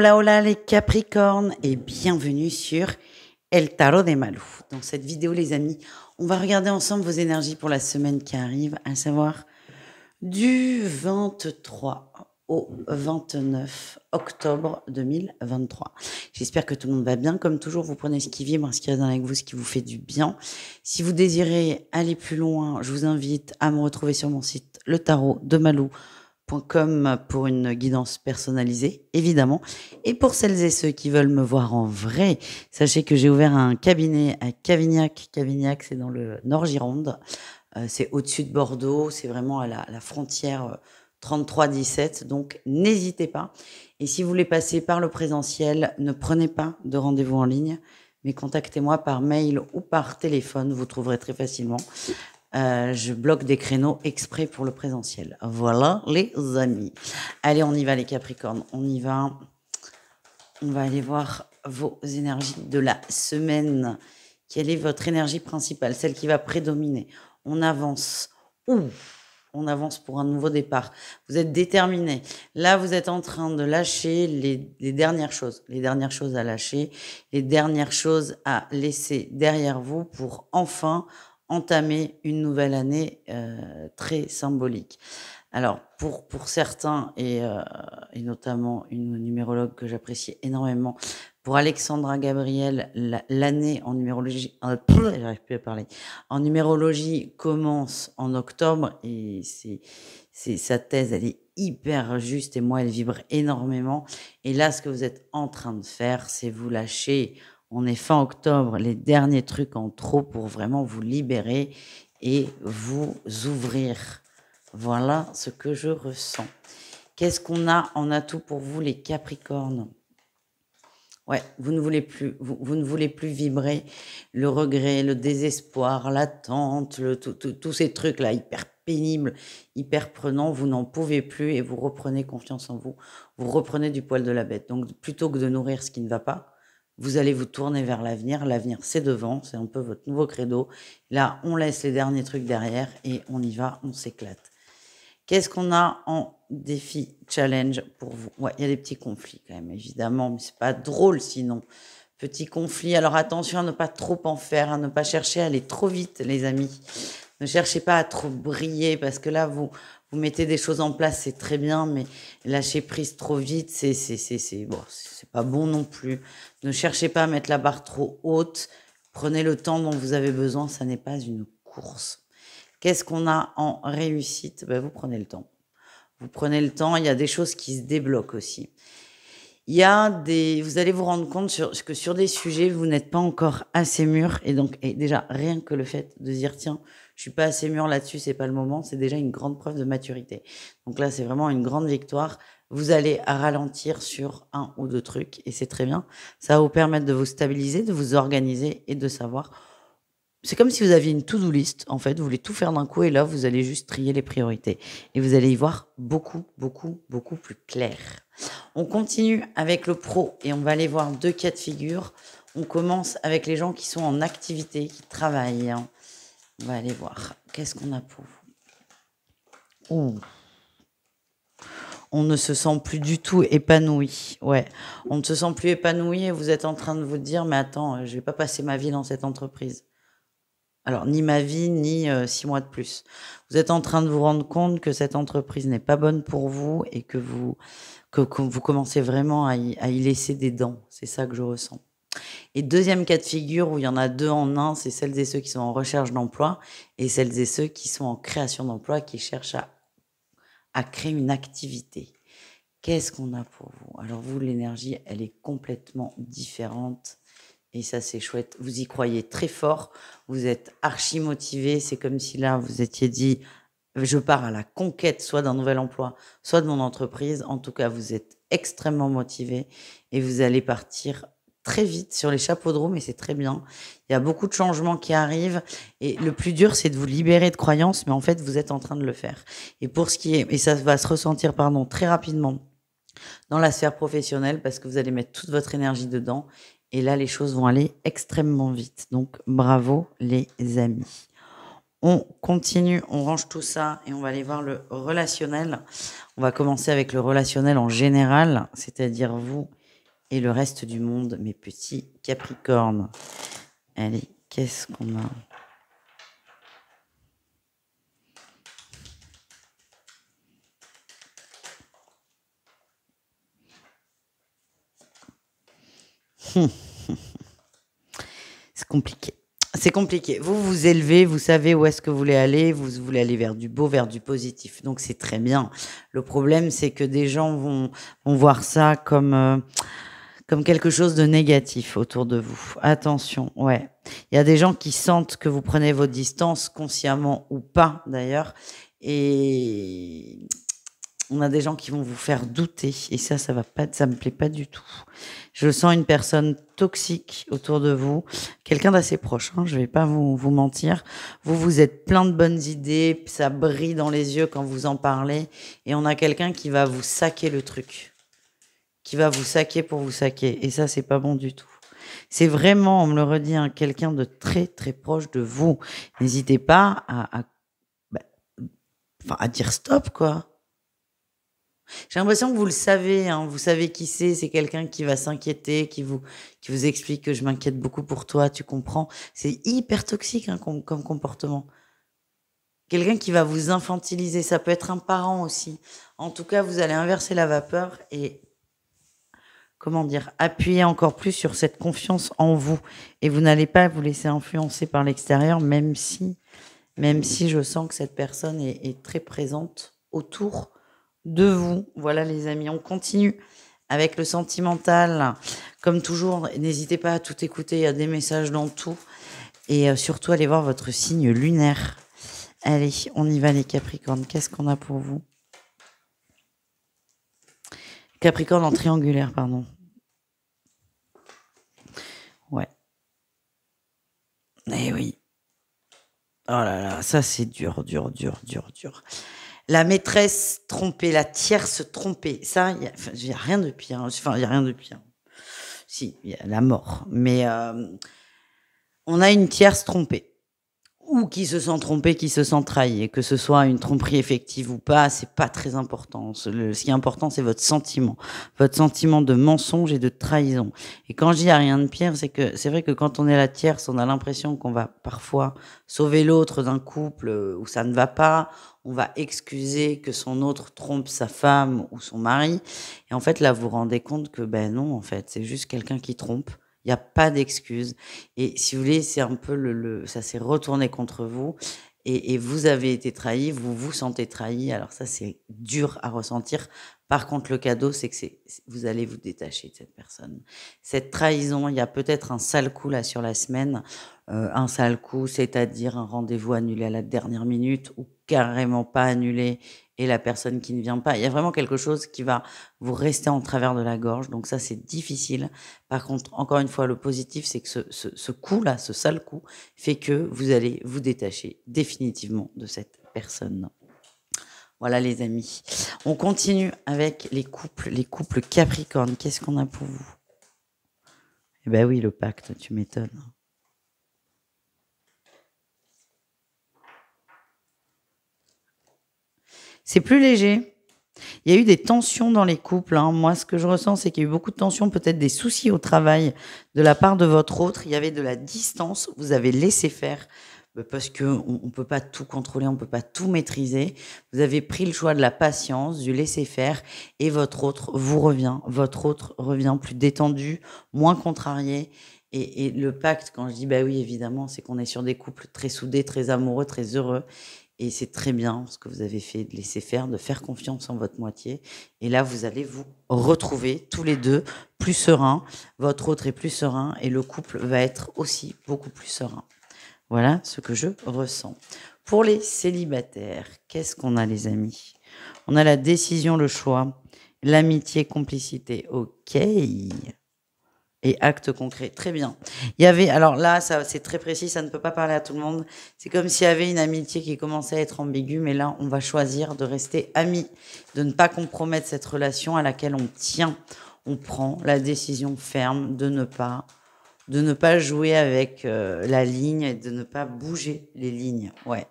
Hola, hola les Capricornes et bienvenue sur El Tarot de Malou. Dans cette vidéo, les amis, on va regarder ensemble vos énergies pour la semaine qui arrive, à savoir du 23 au 29 octobre 2023. J'espère que tout le monde va bien. Comme toujours, vous prenez ce qui vibre, ce qui résonne avec vous, ce qui vous fait du bien. Si vous désirez aller plus loin, je vous invite à me retrouver sur mon site Le Tarot de Malou.com pour une guidance personnalisée, évidemment. Et pour celles et ceux qui veulent me voir en vrai, sachez que j'ai ouvert un cabinet à Cavignac. Cavignac, c'est dans le Nord Gironde. C'est au-dessus de Bordeaux. C'est vraiment à la frontière 33-17. Donc, n'hésitez pas. Et si vous voulez passer par le présentiel, ne prenez pas de rendez-vous en ligne, mais contactez-moi par mail ou par téléphone. Vous trouverez très facilement. Je bloque des créneaux exprès pour le présentiel. Voilà, les amis. Allez, on y va, les Capricornes. On y va. On va aller voir vos énergies de la semaine. Quelle est votre énergie principale, celle qui va prédominer? On avance. On avance pour un nouveau départ. Vous êtes déterminé. Là, vous êtes en train de lâcher les dernières choses. Les dernières choses à lâcher. Les dernières choses à laisser derrière vous pour enfin entamer une nouvelle année très symbolique. Alors, pour certains, et notamment une numérologue que j'apprécie énormément, pour Alexandra Gabriel, l'année en numérologie, j'arrive plus à parler, en numérologie commence en octobre, et sa thèse, elle est hyper juste, et moi, elle vibre énormément. Et là, ce que vous êtes en train de faire, c'est vous lâcher. On est fin octobre, les derniers trucs en trop pour vraiment vous libérer et vous ouvrir. Voilà ce que je ressens. Qu'est-ce qu'on a en atout pour vous, les Capricornes? Ouais, vous ne voulez plus, vous ne voulez plus vibrer le regret, le désespoir, l'attente, tous ces trucs-là hyper pénibles, hyper prenants. Vous n'en pouvez plus et vous reprenez confiance en vous. Vous reprenez du poil de la bête. Donc, plutôt que de nourrir ce qui ne va pas, vous allez vous tourner vers l'avenir. L'avenir, c'est devant. C'est un peu votre nouveau credo. Là, on laisse les derniers trucs derrière et on y va, on s'éclate. Qu'est-ce qu'on a en défi challenge pour vous? Ouais, il y a des petits conflits quand même, évidemment, mais c'est pas drôle sinon. Petits conflits. Alors attention à ne pas trop en faire, à ne pas chercher à aller trop vite, les amis. Ne cherchez pas à trop briller parce que là, vous mettez des choses en place, c'est très bien, mais lâcher prise trop vite, bon, c'est pas bon non plus. Ne cherchez pas à mettre la barre trop haute. Prenez le temps dont vous avez besoin, ça n'est pas une course. Qu'est-ce qu'on a en réussite? Ben, vous prenez le temps. Vous prenez le temps, il y a des choses qui se débloquent aussi. Vous allez vous rendre compte que sur des sujets, vous n'êtes pas encore assez mûr. Et donc, déjà, rien que le fait de dire, tiens, je suis pas assez mûr là-dessus, c'est pas le moment, c'est déjà une grande preuve de maturité. Donc là, c'est vraiment une grande victoire. Vous allez ralentir sur un ou deux trucs et c'est très bien. Ça va vous permettre de vous stabiliser, de vous organiser et de savoir. C'est comme si vous aviez une to-do list, en fait, vous voulez tout faire d'un coup et là, vous allez juste trier les priorités. Et vous allez y voir beaucoup, beaucoup, beaucoup plus clair. On continue avec le pro et on va aller voir deux cas de figure. On commence avec les gens qui sont en activité, qui travaillent. On va aller voir. Qu'est-ce qu'on a pour vous? Ouh. On ne se sent plus du tout épanoui. Ouais, on ne se sent plus épanoui et vous êtes en train de vous dire, mais attends, je vais pas passer ma vie dans cette entreprise. Alors, ni ma vie, ni 6 mois de plus. Vous êtes en train de vous rendre compte que cette entreprise n'est pas bonne pour vous et que vous commencez vraiment à y laisser des dents. C'est ça que je ressens. Et deuxième cas de figure, où il y en a deux en un, c'est celles et ceux qui sont en recherche d'emploi et celles et ceux qui sont en création d'emploi, qui cherchent à créer une activité. Qu'est-ce qu'on a pour vous? Alors vous, l'énergie, elle est complètement différente. Et ça, c'est chouette. Vous y croyez très fort. Vous êtes archi motivé. C'est comme si là, vous étiez dit, je pars à la conquête, soit d'un nouvel emploi, soit de mon entreprise. En tout cas, vous êtes extrêmement motivé et vous allez partir très vite sur les chapeaux de roue, mais c'est très bien. Il y a beaucoup de changements qui arrivent et le plus dur, c'est de vous libérer de croyances, mais en fait, vous êtes en train de le faire. Et pour ce qui est, et ça va se ressentir, très rapidement dans la sphère professionnelle parce que vous allez mettre toute votre énergie dedans. Et là, les choses vont aller extrêmement vite. Donc, bravo les amis. On continue, on range tout ça et on va aller voir le relationnel. On va commencer avec le relationnel en général, c'est-à-dire vous et le reste du monde, mes petits Capricornes. Allez, qu'est-ce qu'on a? C'est compliqué. C'est compliqué. Vous vous élevez, vous savez où est-ce que vous voulez aller, vous voulez aller vers du beau, vers du positif. Donc c'est très bien. Le problème, c'est que des gens vont voir ça comme quelque chose de négatif autour de vous. Attention, ouais. Il y a des gens qui sentent que vous prenez vos distances, consciemment ou pas d'ailleurs. Et on a des gens qui vont vous faire douter. Et ça va pas, ça me plaît pas du tout. Je sens une personne toxique autour de vous. Quelqu'un d'assez proche, hein, je vais pas vous mentir. Vous êtes plein de bonnes idées, ça brille dans les yeux quand vous en parlez. Et on a quelqu'un qui va vous saquer le truc. Qui va vous saquer pour vous saquer. Et ça, c'est pas bon du tout. C'est vraiment, on me le redit, hein, quelqu'un de très, très proche de vous. N'hésitez pas bah, à dire stop, quoi. J'ai l'impression que vous le savez, hein, vous savez qui c'est quelqu'un qui va s'inquiéter, qui vous explique que je m'inquiète beaucoup pour toi, tu comprends. C'est hyper toxique, hein, comme comportement. Quelqu'un qui va vous infantiliser, ça peut être un parent aussi. En tout cas, vous allez inverser la vapeur et, comment dire, appuyer encore plus sur cette confiance en vous. Et vous n'allez pas vous laisser influencer par l'extérieur, même si je sens que cette personne est très présente autour de vous. Voilà les amis, on continue avec le sentimental. Comme toujours, n'hésitez pas à tout écouter, il y a des messages dans tout. Et surtout, allez voir votre signe lunaire. Allez, on y va les Capricornes. Qu'est-ce qu'on a pour vous? Capricorne en triangulaire, pardon. Ouais. Eh oui. Oh là là, ça c'est dur, dur, dur, dur, dur. La maîtresse trompée, la tierce trompée, ça, il y a rien de pire. Enfin, il y a rien de pire. Si, il y a la mort. Mais on a une tierce trompée. Ou qui se sent trompé, qui se sent trahi. Et que ce soit une tromperie effective ou pas, c'est pas très important. Ce qui est important, c'est votre sentiment. Votre sentiment de mensonge et de trahison. Et quand je dis à rien de pire, c'est que c'est vrai que quand on est la tierce, on a l'impression qu'on va parfois sauver l'autre d'un couple où ça ne va pas. On va excuser que son autre trompe sa femme ou son mari. Et en fait, là, vous vous rendez compte que, ben non, en fait, c'est juste quelqu'un qui trompe. Il y a pas d'excuse. Et si vous voulez, c'est un peu ça s'est retourné contre vous et vous avez été trahi, vous vous sentez trahi. Alors ça, c'est dur à ressentir. Par contre, le cadeau, c'est que vous allez vous détacher de cette personne. Cette trahison, il y a peut-être un sale coup là sur la semaine. Un sale coup, c'est-à-dire un rendez-vous annulé à la dernière minute ou carrément pas annulé et la personne qui ne vient pas. Il y a vraiment quelque chose qui va vous rester en travers de la gorge. Donc ça, c'est difficile. Par contre, encore une fois, le positif, c'est que ce coup-là, ce sale coup, fait que vous allez vous détacher définitivement de cette personne. Voilà les amis. On continue avec les couples Capricorne. Qu'est-ce qu'on a pour vous? Eh ben oui, le pacte, tu m'étonnes. C'est plus léger. Il y a eu des tensions dans les couples, hein. Moi, ce que je ressens, c'est qu'il y a eu beaucoup de tensions, peut-être des soucis au travail de la part de votre autre. Il y avait de la distance. Vous avez laissé faire parce que on peut pas tout contrôler, on peut pas tout maîtriser. Vous avez pris le choix de la patience, du laisser faire, et votre autre vous revient. Votre autre revient plus détendu, moins contrarié. Et le pacte, quand je dis bah oui, évidemment, c'est qu'on est sur des couples très soudés, très amoureux, très heureux. Et c'est très bien ce que vous avez fait, de laisser faire, de faire confiance en votre moitié. Et là, vous allez vous retrouver tous les deux plus sereins. Votre autre est plus serein et le couple va être aussi beaucoup plus serein. Voilà ce que je ressens. Pour les célibataires, qu'est-ce qu'on a les amis? On a la décision, le choix, l'amitié, complicité. Ok. Et acte concret. Très bien. Il y avait, alors là, ça, c'est très précis, ça ne peut pas parler à tout le monde. C'est comme s'il y avait une amitié qui commençait à être ambiguë, mais là, on va choisir de rester amis, de ne pas compromettre cette relation à laquelle on tient. On prend la décision ferme de ne pas jouer avec la ligne et de ne pas bouger les lignes. Ouais.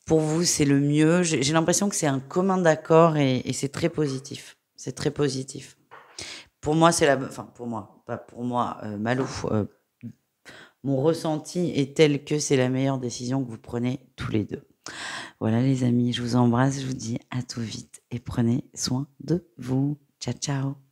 Pour vous, c'est le mieux. J'ai l'impression que c'est un commun d'accord et c'est très positif. C'est très positif. Pour moi, c'est la... Enfin, pour moi, pas pour moi, Malou. Mon ressenti est tel que c'est la meilleure décision que vous prenez tous les deux. Voilà les amis, je vous embrasse, je vous dis à tout vite et prenez soin de vous. Ciao, ciao.